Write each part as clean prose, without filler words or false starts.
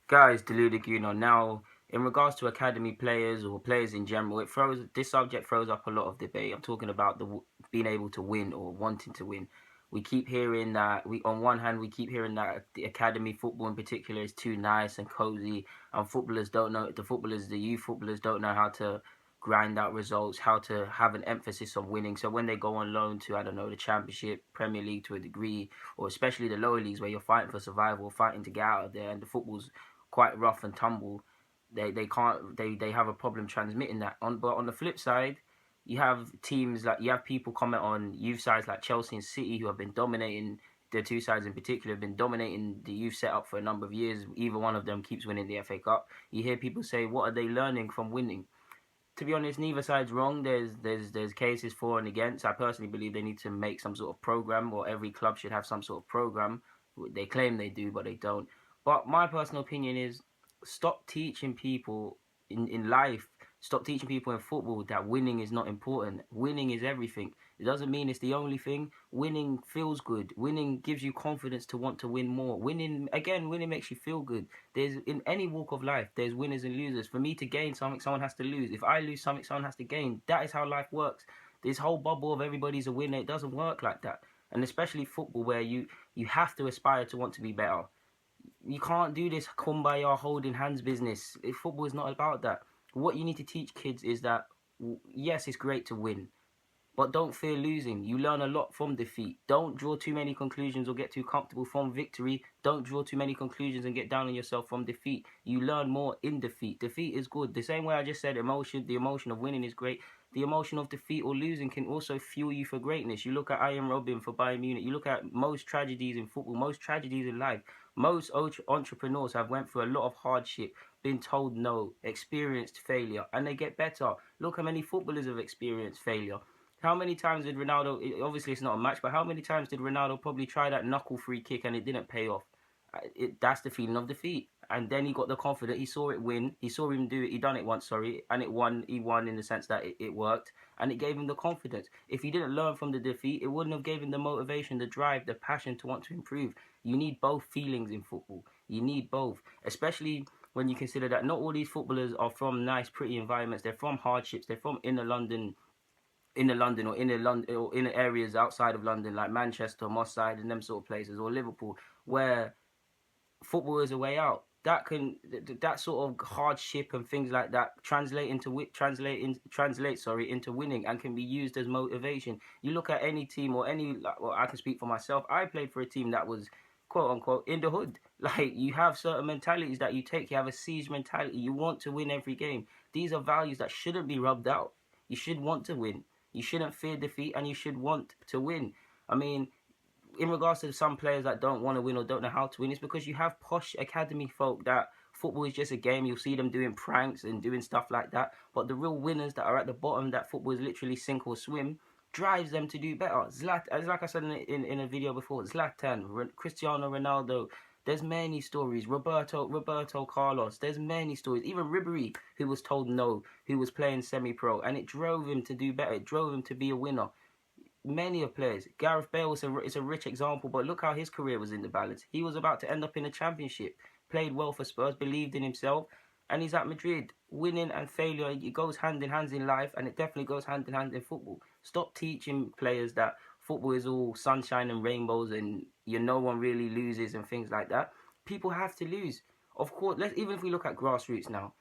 Guys, deluded, now in regards to academy players or players in general, this subject throws up a lot of debate. I'm talking about being able to win or wanting to win. We keep hearing that on one hand we keep hearing that the academy football in particular is too nice and cozy, and the youth footballers don't know how to grind out results, how to have an emphasis on winning. So when they go on loan to, I don't know, the Championship, Premier League to a degree, or especially the lower leagues where you're fighting for survival, fighting to get out of there, and the football's quite rough and tumble, they have a problem transmitting that. But on the flip side, you have people comment on youth sides like Chelsea and City who have been dominating. The two sides in particular have been dominating the youth setup for a number of years. Either one of them keeps winning the FA Cup. You hear people say, "What are they learning from winning?" To be honest, neither side's wrong. There's cases for and against. I personally believe they need to make some sort of program, or every club should have some sort of program. They claim they do, but they don't. But my personal opinion is, stop teaching people in life, stop teaching people in football that winning is not important. Winning is everything. It doesn't mean it's the only thing. Winning feels good. Winning gives you confidence to want to win more. Winning makes you feel good. There's in any walk of life, there's winners and losers. For me to gain something, someone has to lose. If I lose something, someone has to gain. That is how life works. This whole bubble of everybody's a winner, it doesn't work like that. And especially football, where you have to aspire to want to be better. You can't do this kumbaya holding hands business. Football is not about that. What you need to teach kids is that yes, it's great to win, but don't fear losing. You learn a lot from defeat. Don't draw too many conclusions or get too comfortable from victory. Don't draw too many conclusions and get down on yourself from defeat. You learn more in defeat. Defeat is good. The same way I just said the emotion of winning is great. The emotion of defeat or losing can also fuel you for greatness. You look at Ian Robin for Bayern Munich. You look at most tragedies in football, most tragedies in life. Most entrepreneurs have went through a lot of hardship, been told no, experienced failure, and they get better. Look how many footballers have experienced failure. How many times did Ronaldo? Obviously, it's not a match, but how many times did Ronaldo probably try that knuckle free kick and it didn't pay off? That's the feeling of defeat. And then he got the confidence. He saw it win. He saw him do it. He done it once, sorry, and it won. He won in the sense that it worked, and it gave him the confidence. If he didn't learn from the defeat, it wouldn't have given him the motivation, the drive, the passion to want to improve. You need both feelings in football. You need both, especially when you consider that not all these footballers are from nice, pretty environments. They're from hardships. They're from inner London or inner areas outside of London, like Manchester, Moss Side, and them sort of places, or Liverpool, where football is a way out. That sort of hardship and things like that translate into winning and can be used as motivation. You look at any team or any well, I can speak for myself. I played for a team that was quote unquote in the hood. Like you have certain mentalities that you take. You have a siege mentality. You want to win every game. These are values that shouldn't be rubbed out. You should want to win. You shouldn't fear defeat, and you should want to win. I mean, in regards to some players that don't want to win or don't know how to win, it's because you have posh academy folk that football is just a game. You'll see them doing pranks and doing stuff like that. But the real winners that are at the bottom, that football is literally sink or swim, drives them to do better. As like I said in a video before, Zlatan, Cristiano Ronaldo. There's many stories. Roberto Carlos. There's many stories. Even Ribery, who was told no, who was playing semi-pro, and it drove him to do better. It drove him to be a winner. Many of players. Gareth Bale is a rich example, but look how his career was in the balance. He was about to end up in a championship, played well for Spurs, believed in himself, and he's at Madrid. Winning and failure, it goes hand in hand in life, and it definitely goes hand in hand in football. Stop teaching players that football is all sunshine and rainbows and no one really loses and things like that. People have to lose. Of course, even if we look at grassroots now,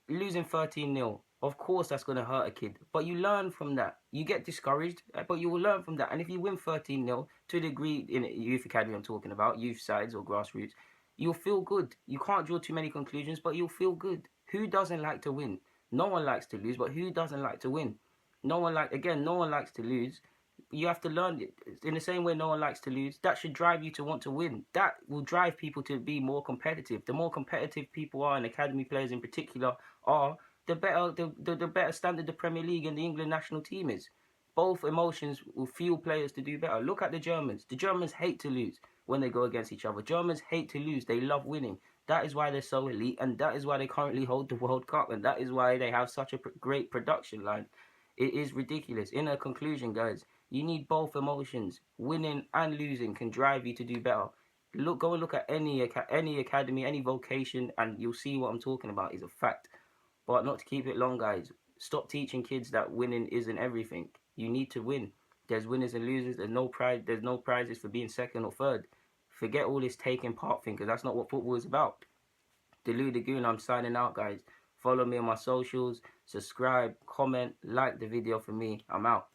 losing 13-0, of course that's going to hurt a kid. But you learn from that. You get discouraged, but you will learn from that. And if you win 13-0, to a degree, in youth academy I'm talking about, youth sides or grassroots, you'll feel good. You can't draw too many conclusions, but you'll feel good. Who doesn't like to win? No one likes to lose, but who doesn't like to win? No one likes to lose. You have to learn it. In the same way no one likes to lose, that should drive you to want to win. That will drive people to be more competitive. The more competitive people are, and academy players in particular are, the better standard the Premier League and the England national team is. Both emotions will fuel players to do better. Look at the Germans. The Germans hate to lose when they go against each other. Germans hate to lose. They love winning. That is why they're so elite, and that is why they currently hold the World Cup, and that is why they have such a great production line. It is ridiculous. In a conclusion, guys, you need both emotions. Winning and losing can drive you to do better. Go and look at any academy, any vocation, and you'll see what I'm talking about is a fact. But not to keep it long, guys. Stop teaching kids that winning isn't everything. You need to win. There's winners and losers. There's no prize. There's no prizes for being second or third. Forget all this taking part thing, because that's not what football is about. Delu the Goon, I'm signing out, guys. Follow me on my socials. Subscribe, comment, like the video for me. I'm out.